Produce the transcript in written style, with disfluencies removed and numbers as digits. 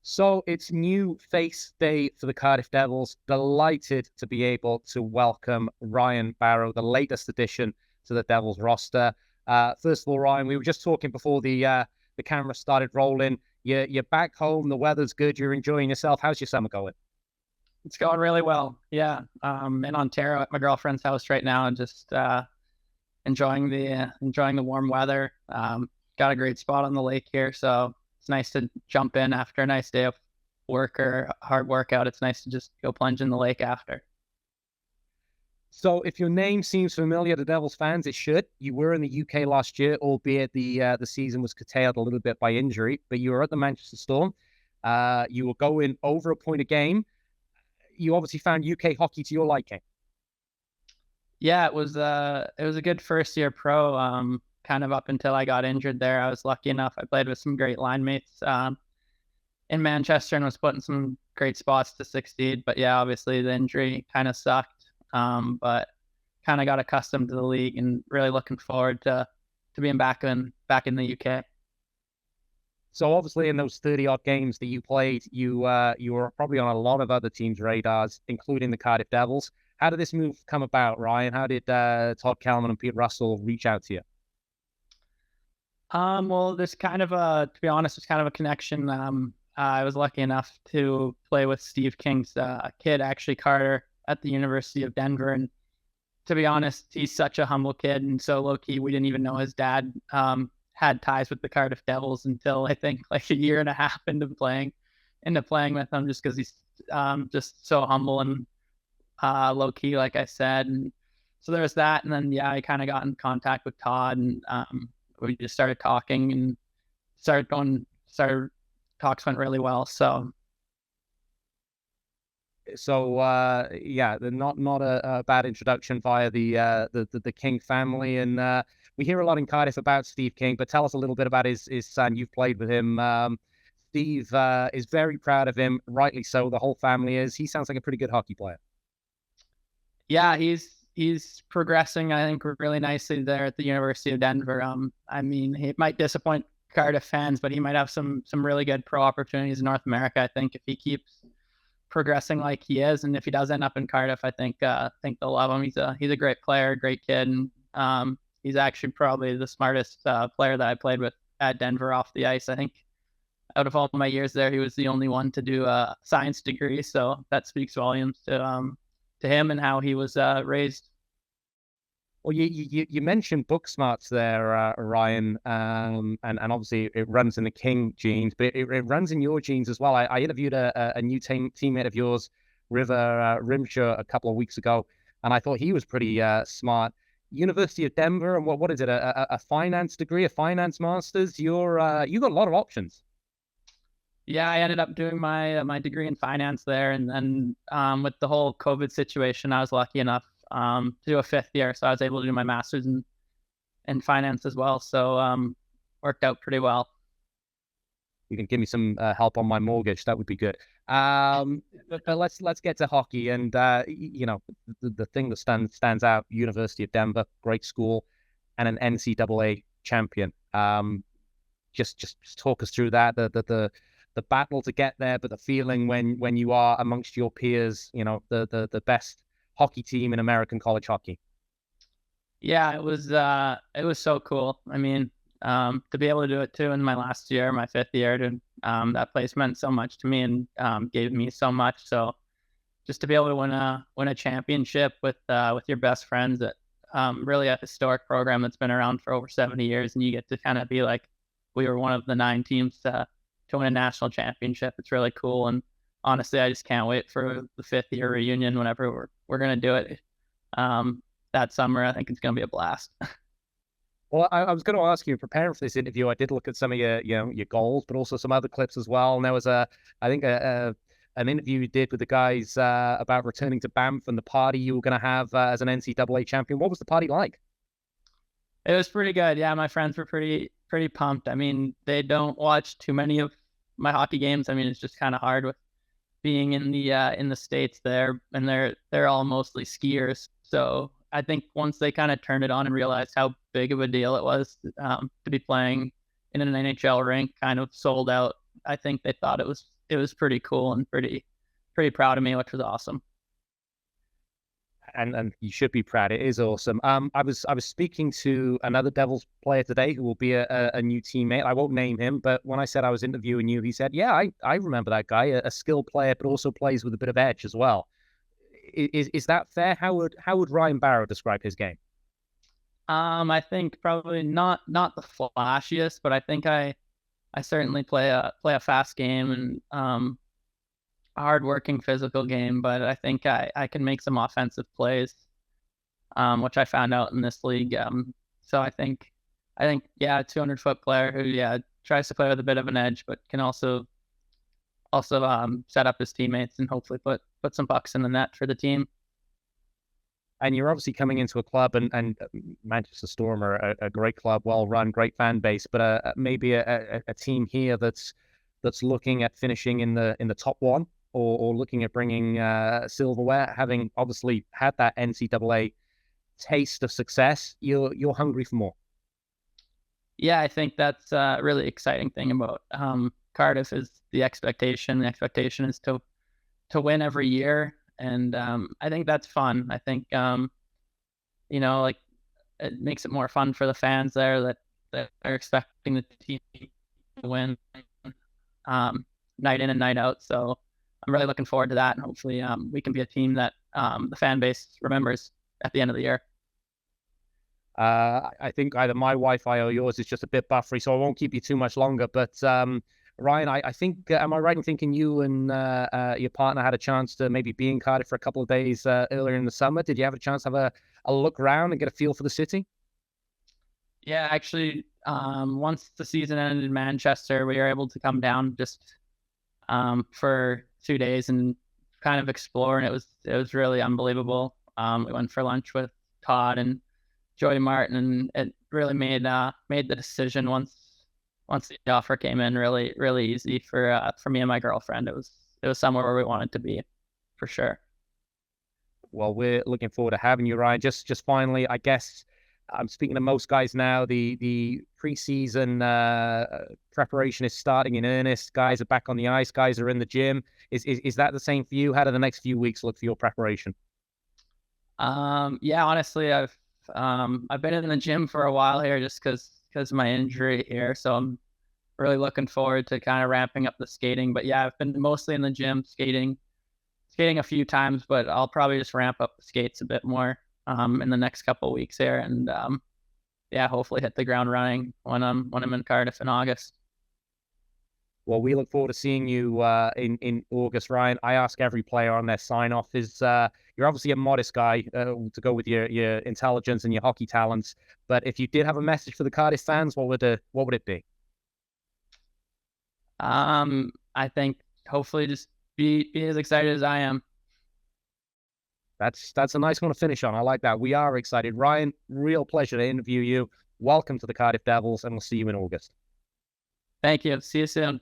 So it's new face day for the Cardiff Devils. Delighted to be able to welcome Ryan Barrow, the latest addition to the Devils roster. First of all, Ryan, we were just talking before the camera started rolling. You're back home. The weather's good. You're enjoying yourself. How's your summer going? It's going really well. Yeah. In Ontario at my girlfriend's house right now and just enjoying the warm weather. Got a great spot on the lake here, so it's nice to jump in after a nice day of work or hard workout. It's nice to just go plunge in the lake after. So, if your name seems familiar to Devils fans, it should. You were in the UK last year, albeit the season was curtailed a little bit by injury. But you were at the Manchester Storm. You were going over a point a game. You obviously found UK hockey to your liking. Yeah, it was a good first year pro. Kind of up until I got injured there. I was lucky enough. I played with some great line mates in Manchester and was put in some great spots to succeed. But yeah, obviously the injury kind of sucked. But kind of got accustomed to the league and really looking forward to being back in the UK. So obviously, in those 30 odd games that you played, you were probably on a lot of other teams' radars, including the Cardiff Devils. How did this move come about, Ryan? How did Todd Kelman and Pete Russell reach out to you? Well, there's kind of to be honest, there's kind of a connection. I was lucky enough to play with Steve King's kid, actually Carter, at the University of Denver. And to be honest, he's such a humble kid and so low key. We didn't even know his dad had ties with the Cardiff Devils until I think like a year and a half into playing with him, just because he's just so humble and low key, like I said. And so there was that, and then yeah, I kind of got in contact with Todd, and we just started talking and started talks went really well. So yeah, not a bad introduction via the King family, and we hear a lot in Cardiff about Steve King. But tell us a little bit about his son. You've played with him. Steve is very proud of him, rightly so. The whole family is. He sounds like a pretty good hockey player. Yeah, he's progressing, I think, really nicely there at the University of Denver. I mean, he might disappoint Cardiff fans, but he might have some really good pro opportunities in North America, I think, if he keeps progressing like he is. And if he does end up in Cardiff, I think they'll love him. He's a great player, great kid, and he's actually probably the smartest player that I played with at Denver off the ice. I think out of all my years there, he was the only one to do a science degree, so that speaks volumes to him and how he was raised. Well, you mentioned book smarts there, Ryan, and obviously it runs in the King genes, but it runs in your genes as well. I interviewed a new teammate of yours, River Rimshaw, a couple of weeks ago, and I thought he was pretty smart. University of Denver, and what is it? A finance degree, a finance master's. You got a lot of options. Yeah, I ended up doing my degree in finance there, and then with the whole COVID situation, I was lucky enough to do a fifth year, so I was able to do my master's in finance as well. So worked out pretty well. You can give me some help on my mortgage. That would be good. But let's get to hockey, and the thing that stands out: University of Denver, great school, and an NCAA champion. Just talk us through that. The battle to get there, but the feeling when you are amongst your peers, the best hockey team in American college hockey. Yeah, it was so cool. I mean, to be able to do it too in my last year, my fifth year, that place meant so much to me and gave me so much. So just to be able to win a championship with your best friends at really a historic program that's been around for over 70 years, and you get to kind of be like, we were one of the 9 teams to win a national championship. It's really cool, and honestly, I just can't wait for the fifth year reunion whenever we're gonna do it that summer. I think it's gonna be a blast. Well, I was going to ask you, preparing for this interview, I did look at some of your goals, but also some other clips as well. And there was I think an interview you did with the guys about returning to Banff and the party you were going to have as an NCAA champion. What was the party like? It was pretty good. Yeah, my friends were pretty pumped. I mean, they don't watch too many of my hockey games. I mean, it's just kind of hard with being in the States there, and they're all mostly skiers. So I think once they kind of turned it on and realized how big of a deal it was to be playing in an NHL rink, kind of sold out, I think they thought was pretty cool and pretty proud of me, which was awesome. And you should be proud. It is awesome. I was speaking to another Devils player today who will be a new teammate. I won't name him, but when I said I was interviewing you, he said, "Yeah, I remember that guy, a skilled player, but also plays with a bit of edge as well." Is that fair? How would Ryan Barrow describe his game? I think probably not the flashiest, but I think I certainly play a fast game and a hard-working physical game. But I think I can make some offensive plays, which I found out in this league. So I think yeah, 200-foot player who yeah tries to play with a bit of an edge, but can also set up his teammates and hopefully put some pucks in the net for the team. And you're obviously coming into a club, and Manchester Storm are a great club, well run, great fan base, but maybe a team here that's looking at finishing in the top one, or looking at bringing silverware, having obviously had that NCAA taste of success. You're hungry for more. Yeah, I think that's a really exciting thing about Cardiff is the expectation. The expectation is to win every year, and I think that's fun. I think like it makes it more fun for the fans there that are expecting the team to win night in and night out. So I'm really looking forward to that, and hopefully we can be a team that the fan base remembers at the end of the year. I think either my Wi-Fi or yours is just a bit buffery, so I won't keep you too much longer. But Ryan, I think, am I right in thinking you and your partner had a chance to maybe be in Cardiff for a couple of days earlier in the summer? Did you have a chance to have a look around and get a feel for the city? Yeah, actually, once the season ended in Manchester, we were able to come down just for 2 days and kind of explore, and it was really unbelievable. We went for lunch with Todd and Joey Martin, and it really made the decision once the offer came in really easy for me and my girlfriend. It was somewhere where we wanted to be, for sure. Well, we're looking forward to having you, Ryan. Just finally, I guess I'm speaking to most guys now. The preseason preparation is starting in earnest. Guys are back on the ice. Guys are in the gym. Is that the same for you? How do the next few weeks look for your preparation? Yeah, honestly, I've been in the gym for a while here just because of my injury here. So I'm really looking forward to kind of ramping up the skating. But yeah, I've been mostly in the gym skating a few times, but I'll probably just ramp up the skates a bit more in the next couple of weeks here, and yeah, hopefully hit the ground running when I'm in Cardiff in August. Well, we look forward to seeing you in August, Ryan. I ask every player on their sign off is you're obviously a modest guy to go with your intelligence and your hockey talents. But if you did have a message for the Cardiff fans, what would it be? I think hopefully just be as excited as I am. That's a nice one to finish on. I like that. We are excited. Ryan, real pleasure to interview you. Welcome to the Cardiff Devils, and we'll see you in August. Thank you. See you soon.